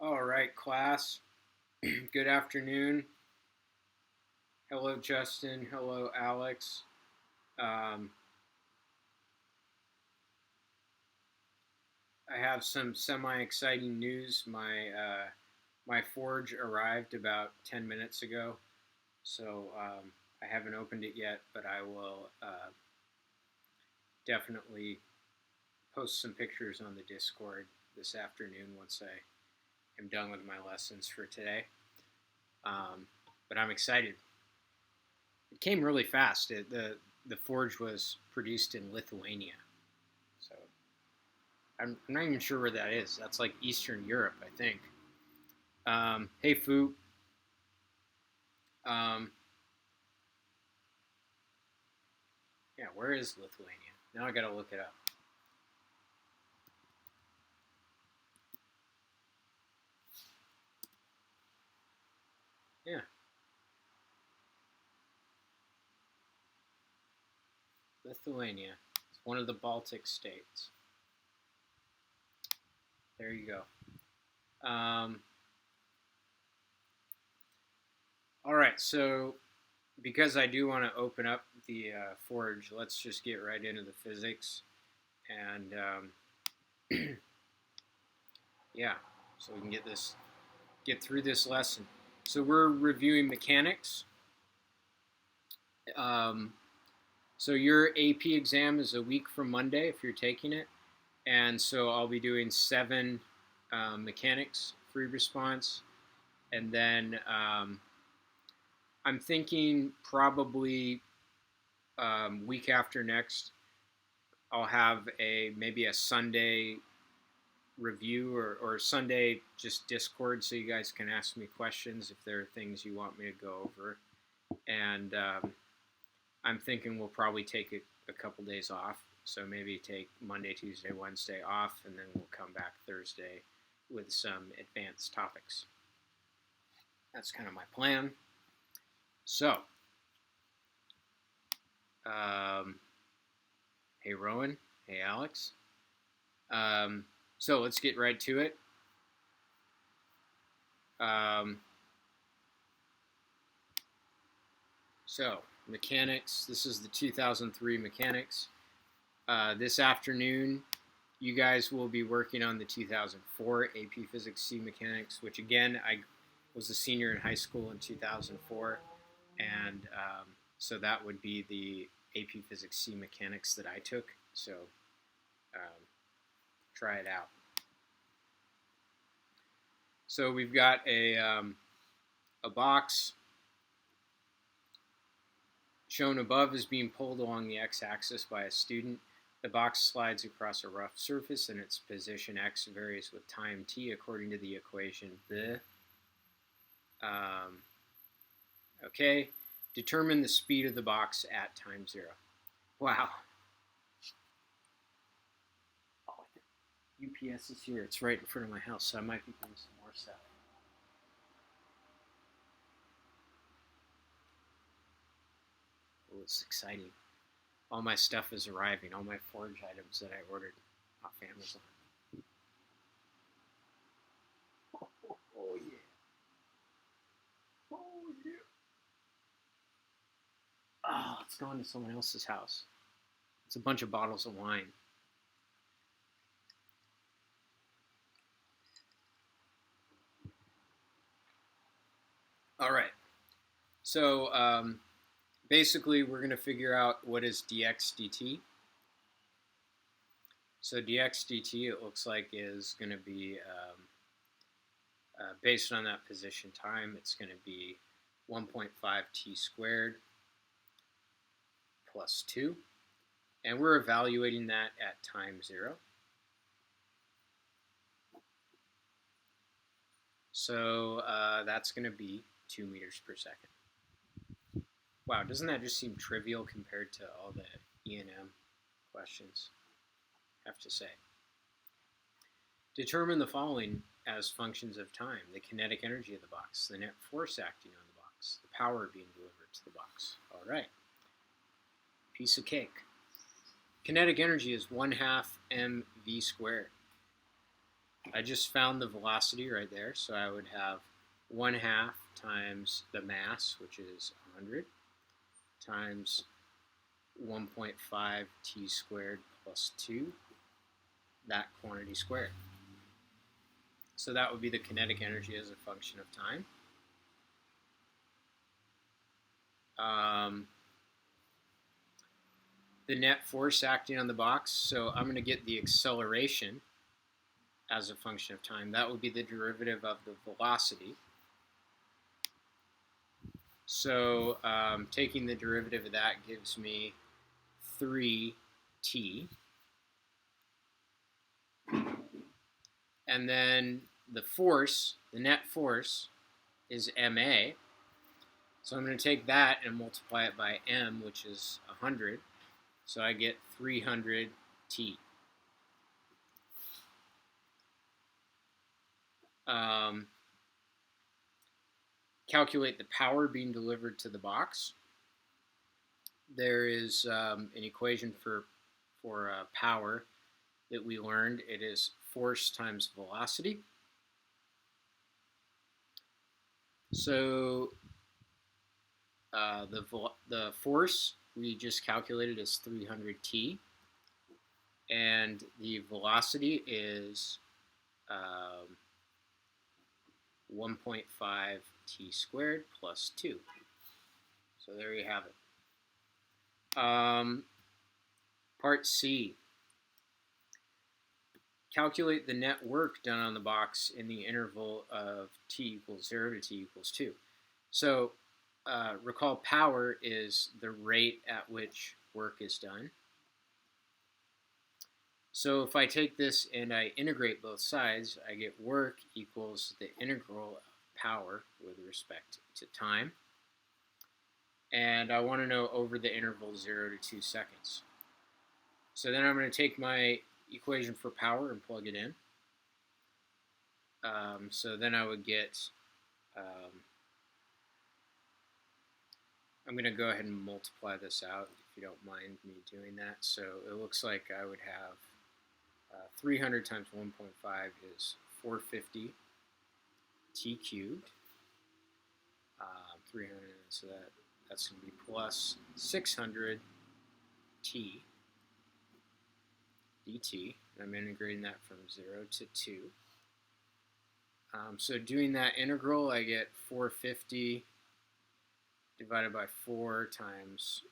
All right, class. Good afternoon. Hello, Justin. Hello, Alex. Um, I have some semi-exciting news. My forge arrived about 10 minutes ago, so I haven't opened it yet, but I will definitely post some pictures on the Discord this afternoon once I am done with my lessons for today. But I'm excited. It came really fast. The forge was produced in Lithuania, so I'm not even sure where that is. That's like Eastern Europe, I think. Hey, Fu. Um, yeah, where is Lithuania? Now I gotta look it up. Yeah, Lithuania. It's one of the Baltic states. There you go. All right, so because I do want to open up the forge, let's just get right into the physics. And yeah, so we can get through this lesson. So we're reviewing mechanics. Um, so your AP exam is a week from Monday if you're taking it, and so I'll be doing 7 mechanics free response, and then I'm thinking probably week after next I'll have maybe a Sunday review or Sunday just Discord so you guys can ask me questions if there are things you want me to go over. And I'm thinking we'll probably take a couple days off. So maybe take Monday, Tuesday, Wednesday off, and then we'll come back Thursday with some advanced topics. That's kind of my plan. So, hey Rowan, hey Alex. So let's get right to it. So mechanics. This is the 2003 mechanics. This afternoon, you guys will be working on the 2004 AP Physics C mechanics, which again, I was a senior in high school in 2004, and so that would be the AP Physics C mechanics that I took. So try it out. So we've got a box shown above is being pulled along the x-axis by a student. The box slides across a rough surface and its position x varies with time t according to the equation the. Okay, determine the speed of the box at time 0. Wow. Oh, UPS is here. It's right in front of my house, so I might be doing some more stuff. Oh, it's exciting. All my stuff is arriving, all my forge items that I ordered off Amazon. Oh yeah. Oh yeah. Oh, it's going to someone else's house. It's a bunch of bottles of wine. All right. So basically, we're going to figure out what is dx dt. So dx dt, it looks like, is going to be, based on that position time, it's going to be 1.5 t squared plus 2. And we're evaluating that at time 0. So that's going to be 2 meters per second. Wow, doesn't that just seem trivial compared to all the E&M questions? I have to say. Determine the following as functions of time: the kinetic energy of the box, the net force acting on the box, the power being delivered to the box. All right. Piece of cake. Kinetic energy is 1/2 mv squared. I just found the velocity right there, so I would have 1/2 times the mass, which is 100, times 1.5 t squared plus 2, that quantity squared. So that would be the kinetic energy as a function of time. The net force acting on the box, so I'm going to get the acceleration as a function of time. That would be the derivative of the velocity. So taking the derivative of that gives me 3t. And then the force, the net force, is ma. So I'm going to take that and multiply it by m, which is 100. So I get 300t. Calculate the power being delivered to the box. There is an equation for power that we learned. It is force times velocity. So the force we just calculated is 300t, and the velocity is 1.5 t squared plus 2. So there you have it. Part C. Calculate the net work done on the box in the interval of t equals 0 to t equals 2. So recall power is the rate at which work is done. So if I take this and I integrate both sides, I get work equals the integral of power with respect to time. And I want to know over the interval 0 to 2 seconds. So then I'm going to take my equation for power and plug it in. So then I would get, I'm going to go ahead and multiply this out if you don't mind me doing that. So it looks like I would have 300 times 1.5 is 450 t cubed. 300, so that's going to be plus 600 t dt. And I'm integrating that from 0 to 2. So doing that integral, I get 450 divided by 4 times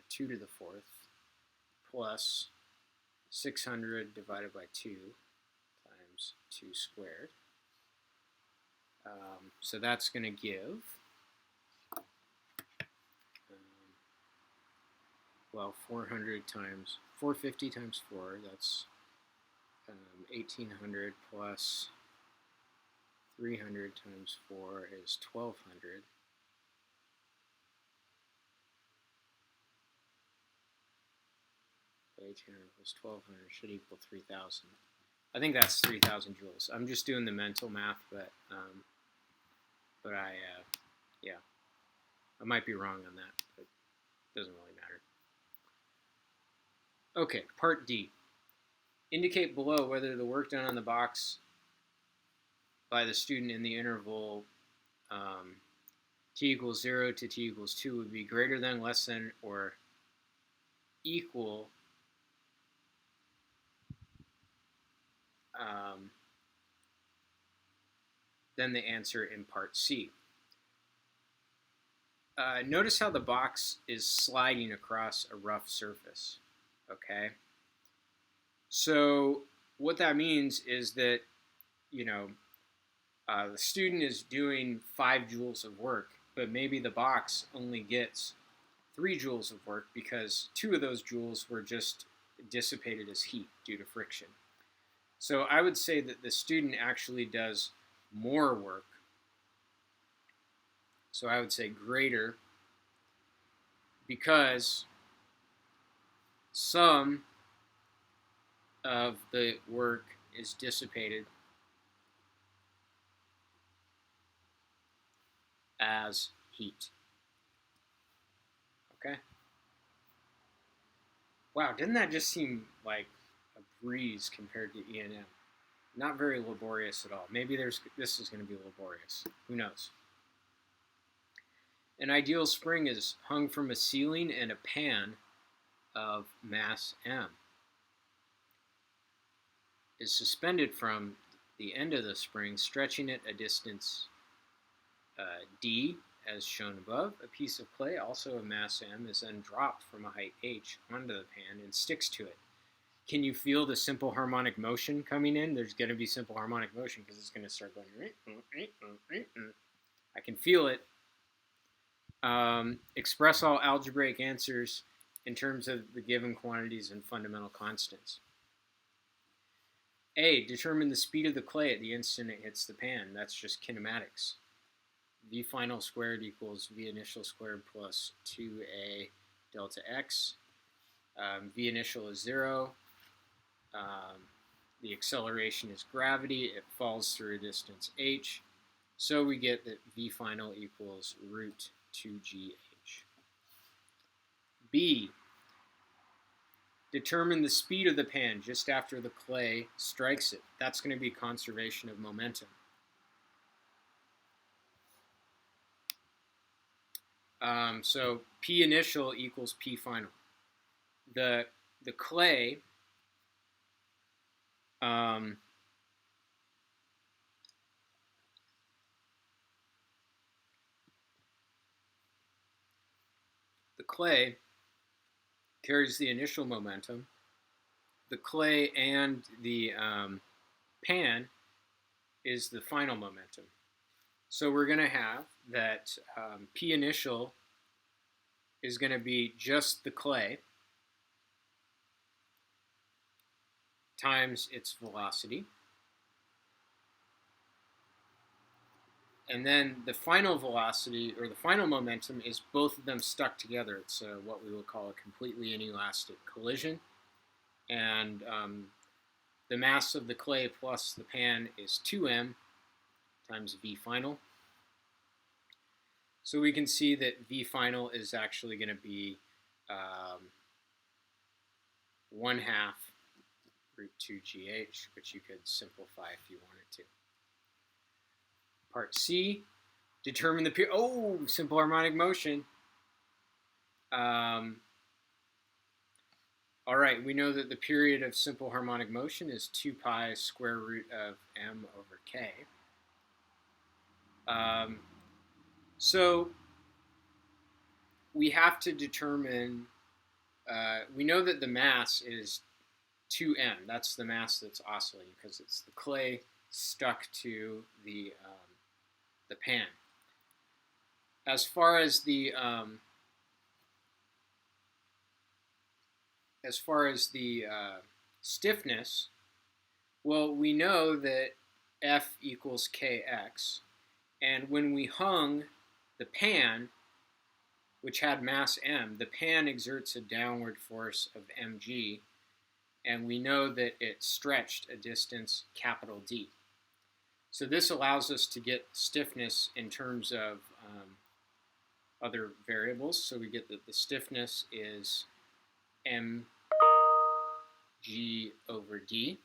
2 to the 4th plus 600 divided by 2 times 2 squared. So that's going to give, well, 450 times 4, that's 1800 plus 300 times 4 is 1200. So 1800 plus 1200 should equal 3000. I think that's 3000 joules. I'm just doing the mental math, but yeah, I might be wrong on that, but it doesn't really matter. Okay, part D. Indicate below whether the work done on the box by the student in the interval t equals 0 to t equals 2 would be greater than, less than, or equal than the answer in part C. Notice how the box is sliding across a rough surface, okay? So what that means is that, the student is doing 5 joules of work, but maybe the box only gets 3 joules of work because 2 of those joules were just dissipated as heat due to friction. So I would say that the student actually does more work. So I would say greater, because some of the work is dissipated as heat. Okay? Wow, didn't that just seem like a breeze compared to E&M? Not very laborious at all. Maybe this is going to be laborious. Who knows? An ideal spring is hung from a ceiling and a pan of mass m. Is suspended from the end of the spring, stretching it a distance d, as shown above. A piece of clay, also of mass m, is then dropped from a height h onto the pan and sticks to it. Can you feel the simple harmonic motion coming in? There's going to be simple harmonic motion because it's going to start going. I can feel it. Express all algebraic answers in terms of the given quantities and fundamental constants. A, determine the speed of the clay at the instant it hits the pan. That's just kinematics. V final squared equals V initial squared plus 2a delta x. V initial is 0. The acceleration is gravity. It falls through a distance h. So we get that V final equals root 2gh. B, determine the speed of the pan just after the clay strikes it. That's going to be conservation of momentum. So P initial equals P final. The clay carries the initial momentum. The clay and the pan is the final momentum. So we're going to have that P initial is going to be just the clay times its velocity. And then the final velocity, or the final momentum, is both of them stuck together. It's what we would call a completely inelastic collision. And the mass of the clay plus the pan is 2m times V final. So we can see that V final is actually going to be 1/2 root 2gh, which you could simplify if you wanted to. Part C, determine the period. Oh, simple harmonic motion. All right, we know that the period of simple harmonic motion is 2 pi square root of m over k. So we have to determine, we know that the mass is 2m. That's the mass that's oscillating because it's the clay stuck to the pan. As far as the stiffness, well, we know that F equals kx, and when we hung the pan, which had mass m, the pan exerts a downward force of mg, and we know that it stretched a distance capital D. So this allows us to get stiffness in terms of other variables. So we get that the stiffness is mg over d.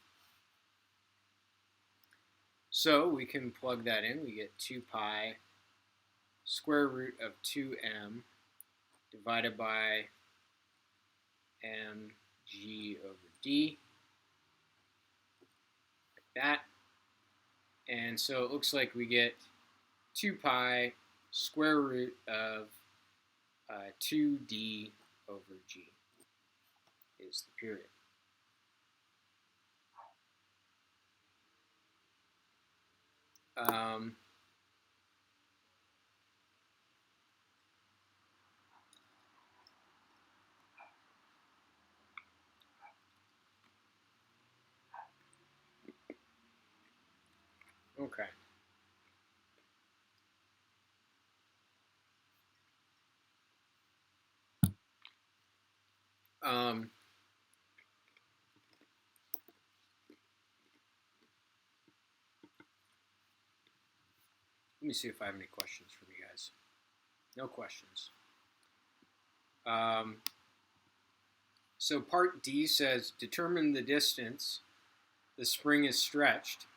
So we can plug that in. We get 2 pi square root of 2m divided by mg over d, like that. And so it looks like we get 2 pi square root of 2d over g is the period. Okay. Let me see if I have any questions from you guys. No questions. So part D says, determine the distance, the spring is stretched,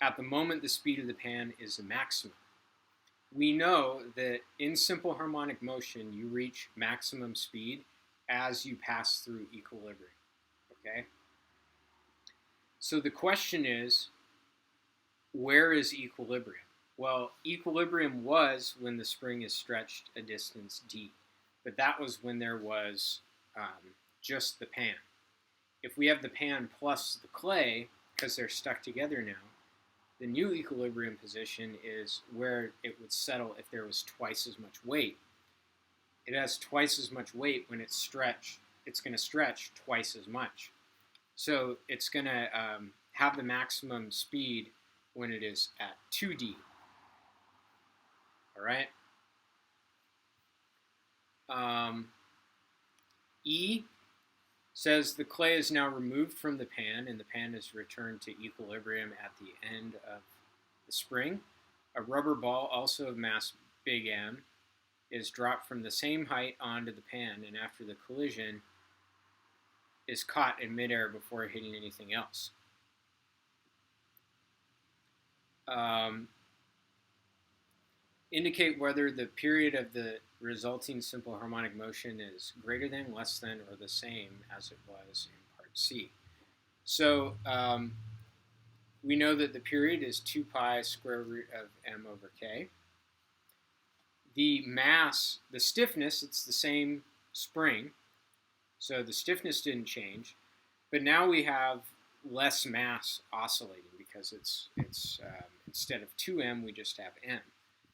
at the moment the speed of the pan is the maximum. We know that in simple harmonic motion, you reach maximum speed as you pass through equilibrium, okay? So the question is, where is equilibrium? Well, equilibrium was when the spring is stretched a distance d, but that was when there was just the pan. If we have the pan plus the clay, because they're stuck together now, the new equilibrium position is where it would settle if there was twice as much weight. It has twice as much weight when it's stretched. It's going to stretch twice as much. So it's going to have the maximum speed when it is at 2D. All right? E says the clay is now removed from the pan and the pan is returned to equilibrium at the end of the spring. A rubber ball, also of mass big M, is dropped from the same height onto the pan and after the collision is caught in midair before hitting anything else. Indicate whether the period of the resulting simple harmonic motion is greater than, less than, or the same as it was in part C. So we know that the period is 2 pi square root of m over k. The mass, the stiffness, it's the same spring, so the stiffness didn't change, but now we have less mass oscillating because it's instead of 2m, we just have m.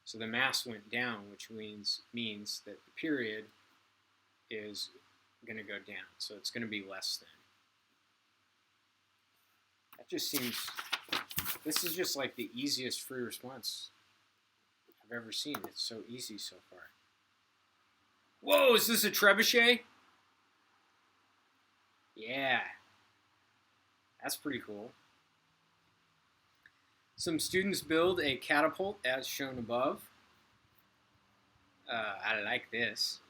So the mass went down, which means that the period is going to go down. So it's going to be less than. That just seems, this is just like the easiest free response I've ever seen. It's so easy so far. Whoa, is this a trebuchet? Yeah. That's pretty cool. Some students build a catapult as shown above. I like this.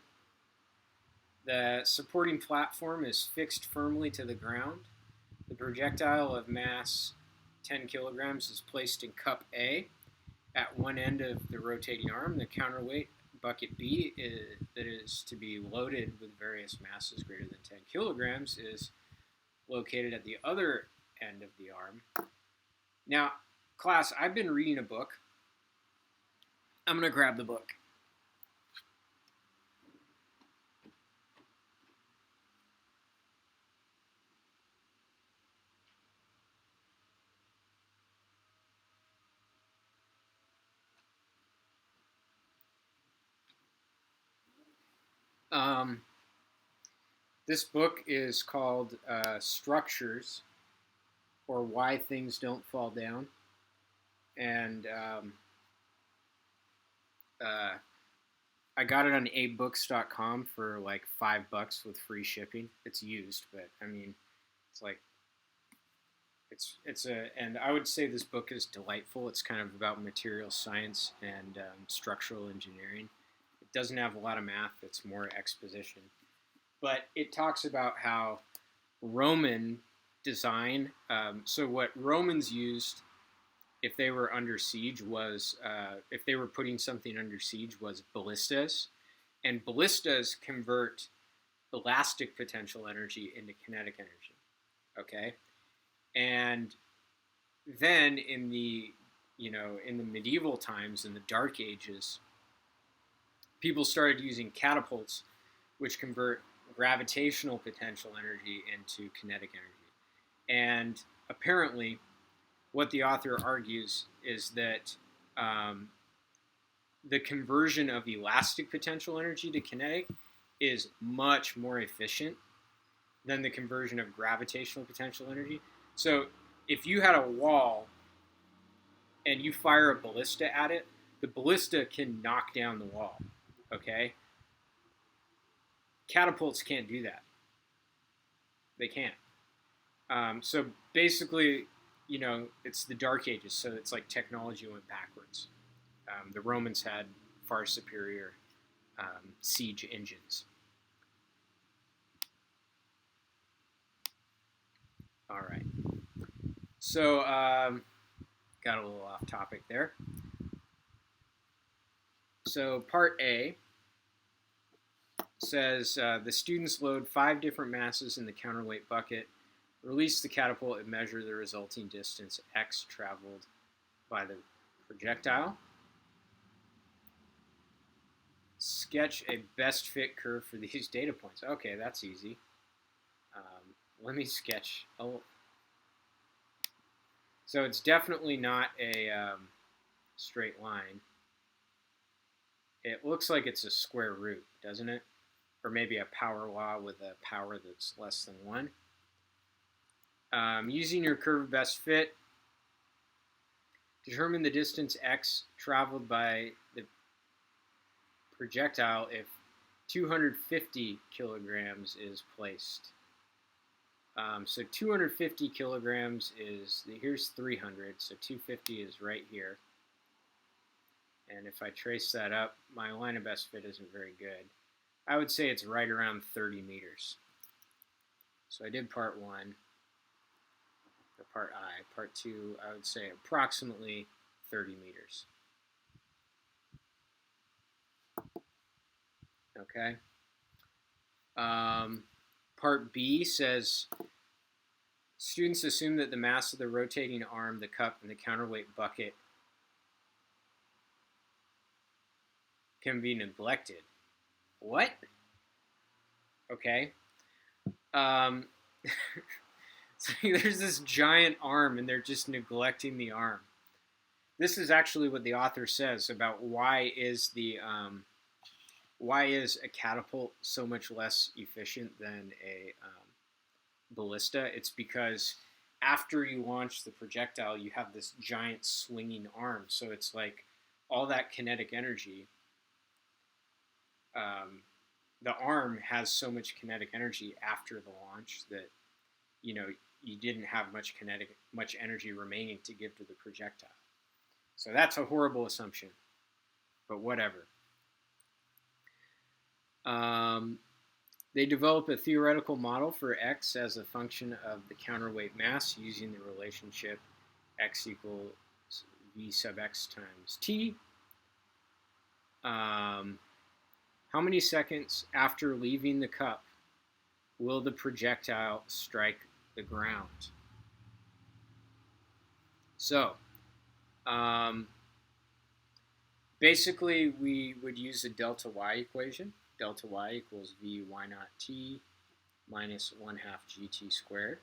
The supporting platform is fixed firmly to the ground. The projectile of mass 10 kilograms is placed in cup A at one end of the rotating arm. The counterweight, bucket B, that is to be loaded with various masses greater than 10 kilograms is located at the other end of the arm. Now, class, I've been reading a book. I'm going to grab the book. This book is called Structures, or Why Things Don't Fall Down. And I got it on abebooks.com for like $5 with free shipping. It's used, but I mean, it's like, and I would say this book is delightful. It's kind of about material science and structural engineering. It doesn't have a lot of math. It's more exposition. But it talks about how Roman design, so what Romans used if they were under siege was, if they were putting something under siege, was ballistas. And ballistas convert elastic potential energy into kinetic energy, okay? And then in the medieval times, in the Dark Ages, people started using catapults, which convert gravitational potential energy into kinetic energy. And apparently, what the author argues is that the conversion of elastic potential energy to kinetic is much more efficient than the conversion of gravitational potential energy. So if you had a wall and you fire a ballista at it, the ballista can knock down the wall, okay? Catapults can't do that. They can't. So basically, it's the Dark Ages, so it's like technology went backwards. The Romans had far superior siege engines. All right. So, got a little off topic there. So, part A says the students load 5 different masses in the counterweight bucket, release the catapult, and measure the resulting distance x traveled by the projectile. Sketch a best fit curve for these data points. Okay, that's easy. Let me sketch. So it's definitely not a straight line. It looks like it's a square root, doesn't it? Or maybe a power law with a power that's less than 1. Using your curve of best fit, determine the distance x traveled by the projectile if 250 kilograms is placed. So 250 kilograms is, here's 300, so 250 is right here. And if I trace that up, my line of best fit isn't very good. I would say it's right around 30 meters. So I did part 1, or part I. Part 2, I would say approximately 30 meters. Okay. Part B says, students assume that the mass of the rotating arm, the cup, and the counterweight bucket can be neglected. What? Okay. So there's this giant arm, and they're just neglecting the arm. This is actually what the author says about why is a catapult so much less efficient than a ballista. It's because after you launch the projectile, you have this giant swinging arm. So it's like all that kinetic energy. The arm has so much kinetic energy after the launch that you didn't have much energy remaining to give to the projectile. So that's a horrible assumption, but whatever. They develop a theoretical model for x as a function of the counterweight mass using the relationship x equals v sub x times t. How many seconds after leaving the cup will the projectile strike the ground? So, basically, we would use the delta y equation. Delta y equals v y naught t minus 1/2 gt squared.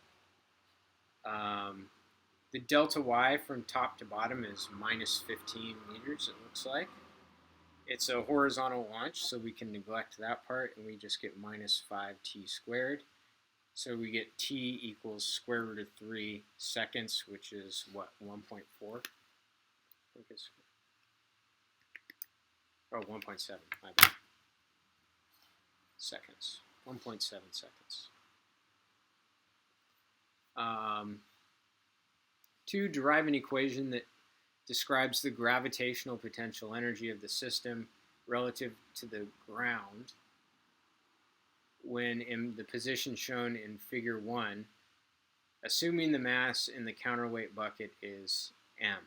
The delta y from top to bottom is minus 15 meters, it looks like. It's a horizontal launch, so we can neglect that part, and we just get minus 5t squared. So we get t equals square root of 3 seconds, which is what, 1.4? I think it's, 1.7, my bad. Seconds, 1.7 seconds. 2, derive an equation that describes the gravitational potential energy of the system relative to the ground when in the position shown in figure 1, assuming the mass in the counterweight bucket is m.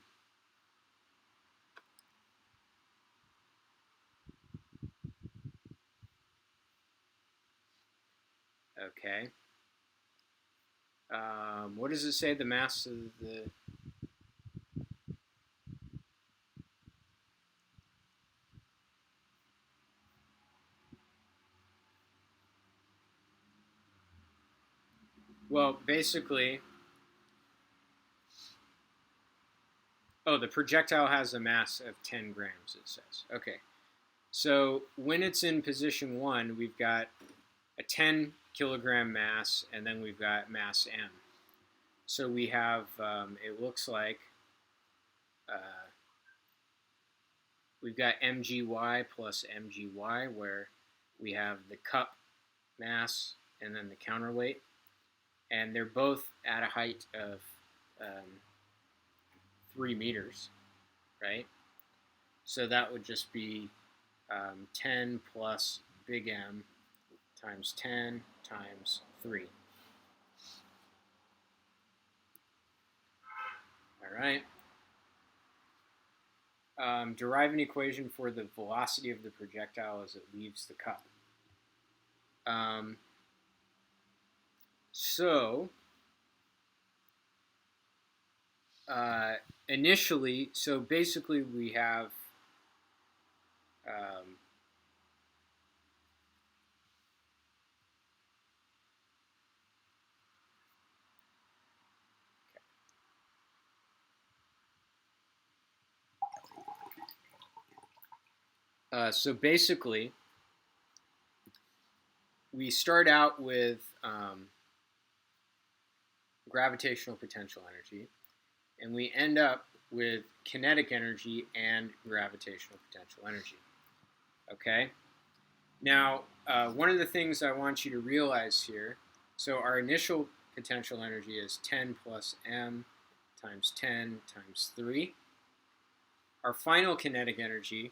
Okay. What does it say the mass of the... Well, basically... Oh, the projectile has a mass of 10 grams, it says. Okay. So when it's in position 1, we've got a 10 kilogram mass, and then we've got mass m. So we have, it looks like, we've got mgy plus mgy, where we have the cup mass and then the counterweight. And they're both at a height of 3 meters, right? So that would just be 10 plus big M times 10 times 3. All right. Derive an equation for the velocity of the projectile as it leaves the cup. So initially, so basically we have so basically we start out with gravitational potential energy, and we end up with kinetic energy and gravitational potential energy. Okay? Now, one of the things I want you to realize here, so our initial potential energy is 10 plus m times 10 times 3. Our final kinetic energy,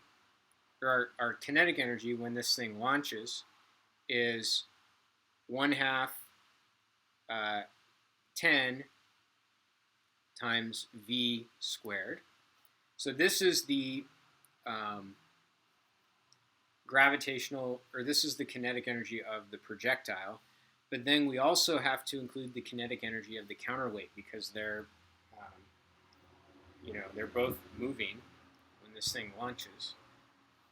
or our kinetic energy when this thing launches, is 1/2 10 times v squared. So this is the gravitational, or this is the kinetic energy of the projectile. But then we also have to include the kinetic energy of the counterweight because they're both moving when this thing launches.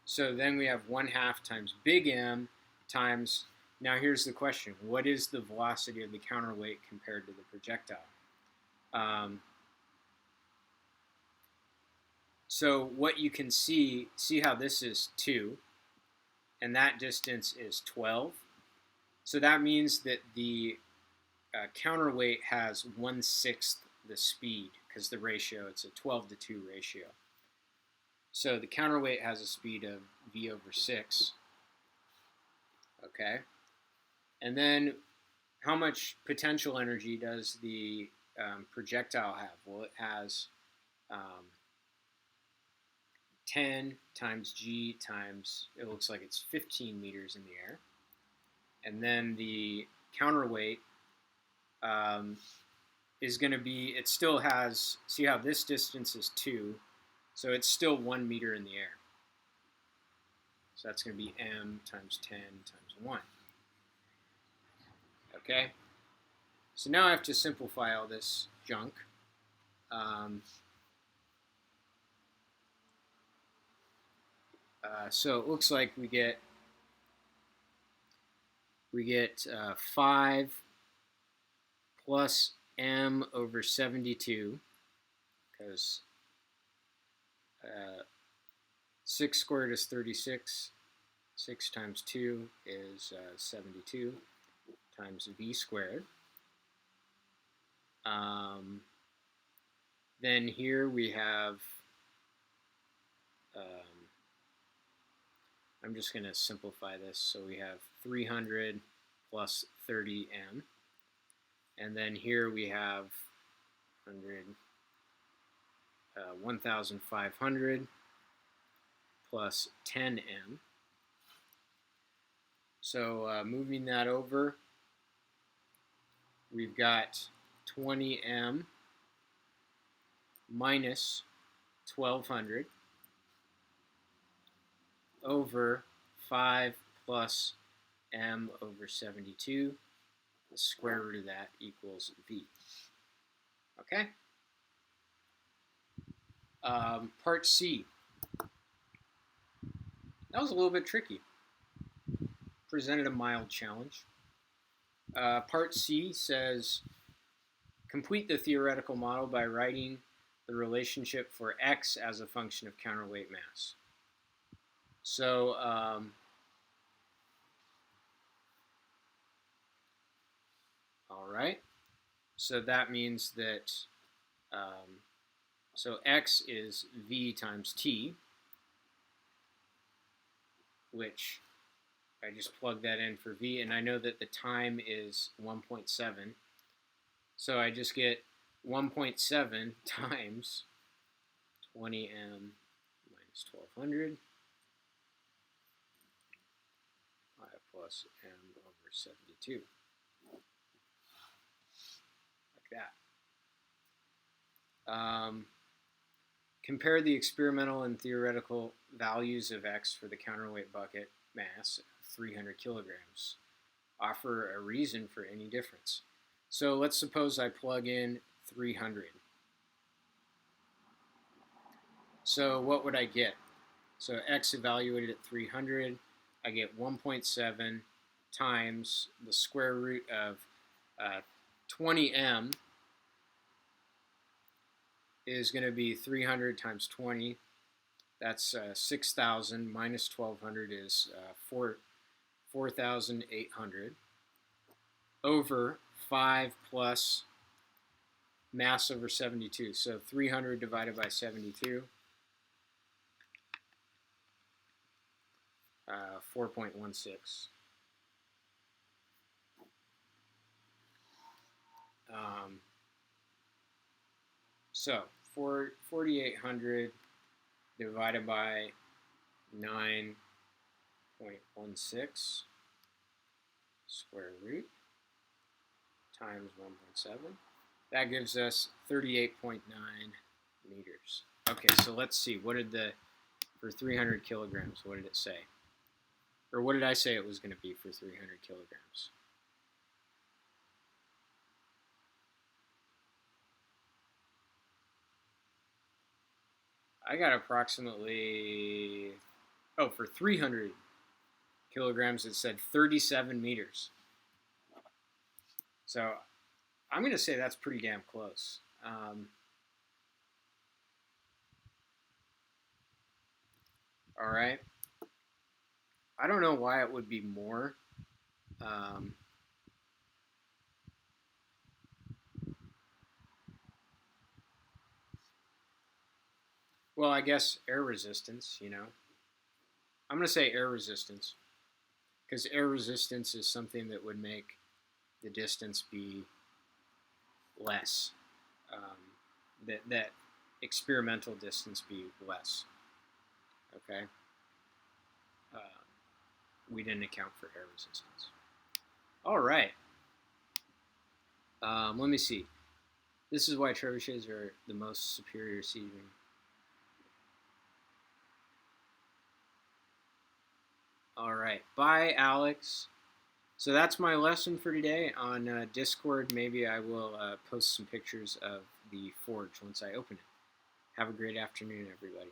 So then we have 1/2 times big M times, now here's the question, what is the velocity of the counterweight compared to the projectile? So what you can see how this is 2, and that distance is 12. So that means that the counterweight has 1/6 the speed, because the ratio, it's a 12-to-2 ratio. So the counterweight has a speed of v over 6. Okay. And then how much potential energy does the projectile have? Well, it has 10 times g times, it looks like it's 15 meters in the air. And then the counterweight is going to be, it still has, see how this distance is 2, so it's still 1 meter in the air. So that's going to be m times 10 times 1. Okay? So now I have to simplify all this junk. So it looks like we get 5 plus m over 72, because 6 squared is 36. 6 times 2 is 72 times v squared. Then here we have, I'm just going to simplify this. So we have 300 plus 30m. And then here we have 1,500 plus 10m. So moving that over, we've got 20m minus 1,200 over 5 plus m over 72. The square root of that equals v. Okay? Part C. That was a little bit tricky. Presented a mild challenge. Part C says, complete the theoretical model by writing the relationship for x as a function of counterweight mass. So, all right. So that means that, so x is v times t, which I just plug that in for v, and I know that the time is 1.7. So I just get 1.7 times 20m minus 1,200, 5 plus m over 72. Like Compare the experimental and theoretical values of X for the counterweight bucket mass, 300 kilograms. Offer a reason for any difference. So let's suppose I plug in 300. So what would I get? So X evaluated at 300, I get 1.7 times the square root of 20m is going to be 300 times 20. That's 6,000 minus 1,200 is 4,800 over 5 plus mass over 72. So 300 divided by 72, 4.16. So 4,800 divided by 9.16 square root times 1.7. That gives us 38.9 meters. Okay, so let's see. What did for 300 kilograms, what did it say? Or what did I say it was going to be for 300 kilograms? I got approximately, for 300 kilograms, it said 37 meters. So I'm going to say that's pretty damn close. All right. I don't know why it would be more. Well, I guess air resistance, you know. I'm going to say air resistance because air resistance is something that would make the distance be less. That experimental distance be less. Okay. We didn't account for air resistance. All right. Let me see. This is why trebuchets are the most superior sieving. All right. Bye, Alex. So that's my lesson for today. On Discord, maybe I will post some pictures of the forge once I open it. Have a great afternoon, everybody.